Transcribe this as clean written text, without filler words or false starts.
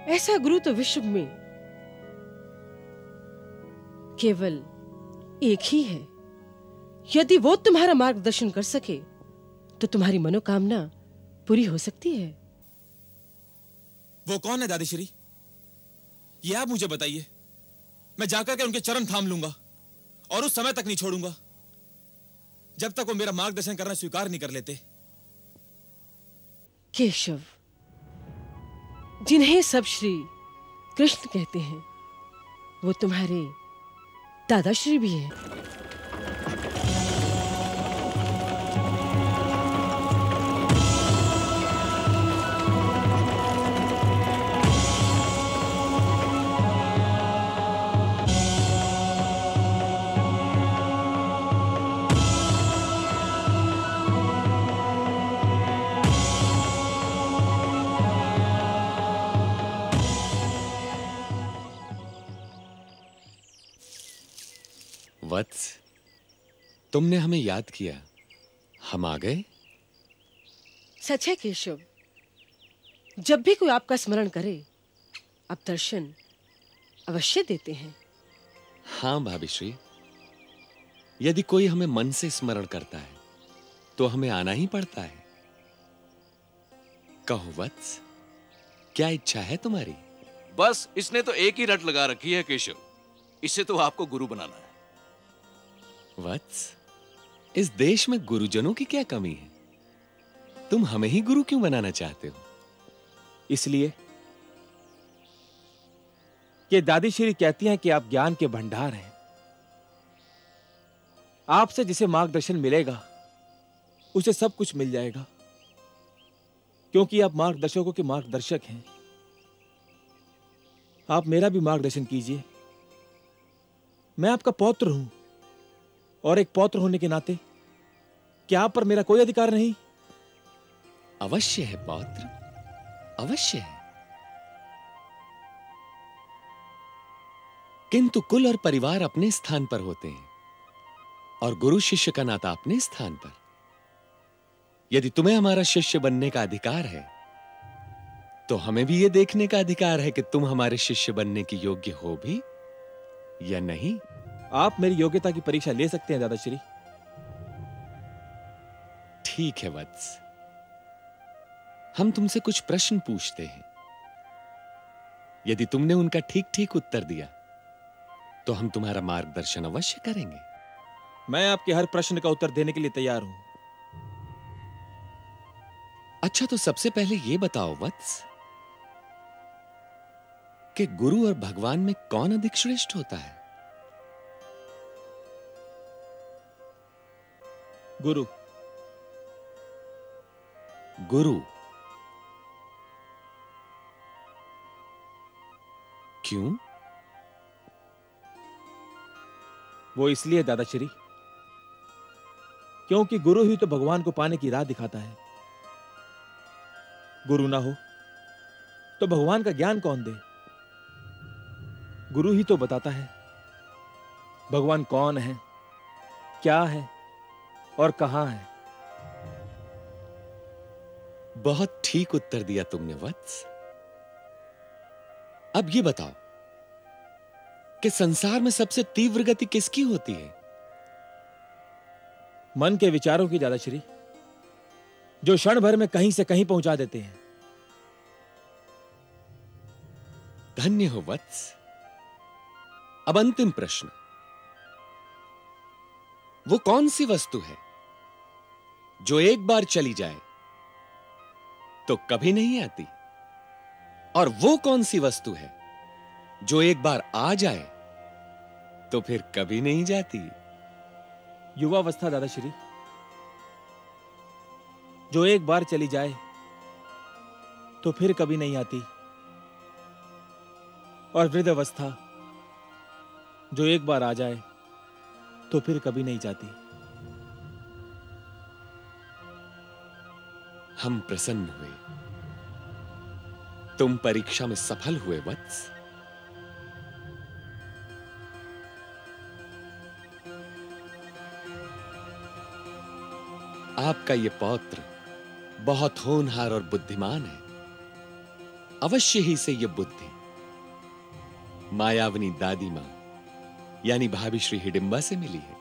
ऐसा गुरु तो विश्व में केवल एक ही है। यदि वो तुम्हारा मार्गदर्शन कर सके तो तुम्हारी मनोकामना पूरी हो सकती है। वो कौन है दादीश्री? ये आप मुझे बताइए। मैं जाकर के उनके चरण थाम लूंगा और उस समय तक नहीं छोड़ूंगा जब तक वो मेरा मार्गदर्शन करना स्वीकार नहीं कर लेते। केशव, जिन्हें सब श्री कृष्ण कहते हैं, वो तुम्हारे दादाश्री भी हैं। वत्स, तुमने हमें याद किया, हम आ गए। सच है केशव, जब भी कोई आपका स्मरण करे आप दर्शन अवश्य देते हैं। हाँ भाभीश्री, यदि कोई हमें मन से स्मरण करता है तो हमें आना ही पड़ता है। कहो वत्स, क्या इच्छा है तुम्हारी? बस इसने तो एक ही रट लगा रखी है केशव, इसे तो आपको गुरु बनाना है। वत्स, इस देश में गुरुजनों की क्या कमी है? तुम हमें ही गुरु क्यों बनाना चाहते हो? इसलिए कि दादीश्री कहती हैं कि आप ज्ञान के भंडार हैं। आपसे जिसे मार्गदर्शन मिलेगा उसे सब कुछ मिल जाएगा, क्योंकि आप मार्गदर्शकों के मार्गदर्शक हैं। आप मेरा भी मार्गदर्शन कीजिए। मैं आपका पौत्र हूं और एक पौत्र होने के नाते क्या आप पर मेरा कोई अधिकार नहीं? अवश्य है पौत्र, अवश्य है। किंतु कुल और परिवार अपने स्थान पर होते हैं और गुरु शिष्य का नाता अपने स्थान पर। यदि तुम्हें हमारा शिष्य बनने का अधिकार है तो हमें भी यह देखने का अधिकार है कि तुम हमारे शिष्य बनने के योग्य हो भी या नहीं। आप मेरी योग्यता की परीक्षा ले सकते हैं दादाश्री। ठीक है वत्स, हम तुमसे कुछ प्रश्न पूछते हैं। यदि तुमने उनका ठीक ठीक उत्तर दिया तो हम तुम्हारा मार्गदर्शन अवश्य करेंगे। मैं आपके हर प्रश्न का उत्तर देने के लिए तैयार हूं। अच्छा, तो सबसे पहले यह बताओ वत्स कि गुरु और भगवान में कौन अधिक श्रेष्ठ होता है? गुरु। गुरु क्यों? वो इसलिए दादाश्री क्योंकि गुरु ही तो भगवान को पाने की राह दिखाता है। गुरु ना हो तो भगवान का ज्ञान कौन दे? गुरु ही तो बताता है भगवान कौन है, क्या है और कहां है। बहुत ठीक उत्तर दिया तुमने वत्स। अब ये बताओ कि संसार में सबसे तीव्र गति किसकी होती है? मन के विचारों की दादाश्री, जो क्षण भर में कहीं से कहीं पहुंचा देते हैं। धन्य हो वत्स। अब अंतिम प्रश्न, वो कौन सी वस्तु है जो एक बार चली जाए तो कभी नहीं आती, और वो कौन सी वस्तु है जो एक बार आ जाए तो फिर कभी नहीं जाती? युवावस्था दादाश्री, जो एक बार चली जाए तो फिर कभी नहीं आती, और वृद्धावस्था जो एक बार आ जाए तो फिर कभी नहीं जाती। हम प्रसन्न हुए, तुम परीक्षा में सफल हुए वत्स। आपका ये पौत्र बहुत होनहार और बुद्धिमान है। अवश्य ही से ये बुद्धि मायावनी दादी मां यानी भाभी श्री हिडिंबा से मिली है।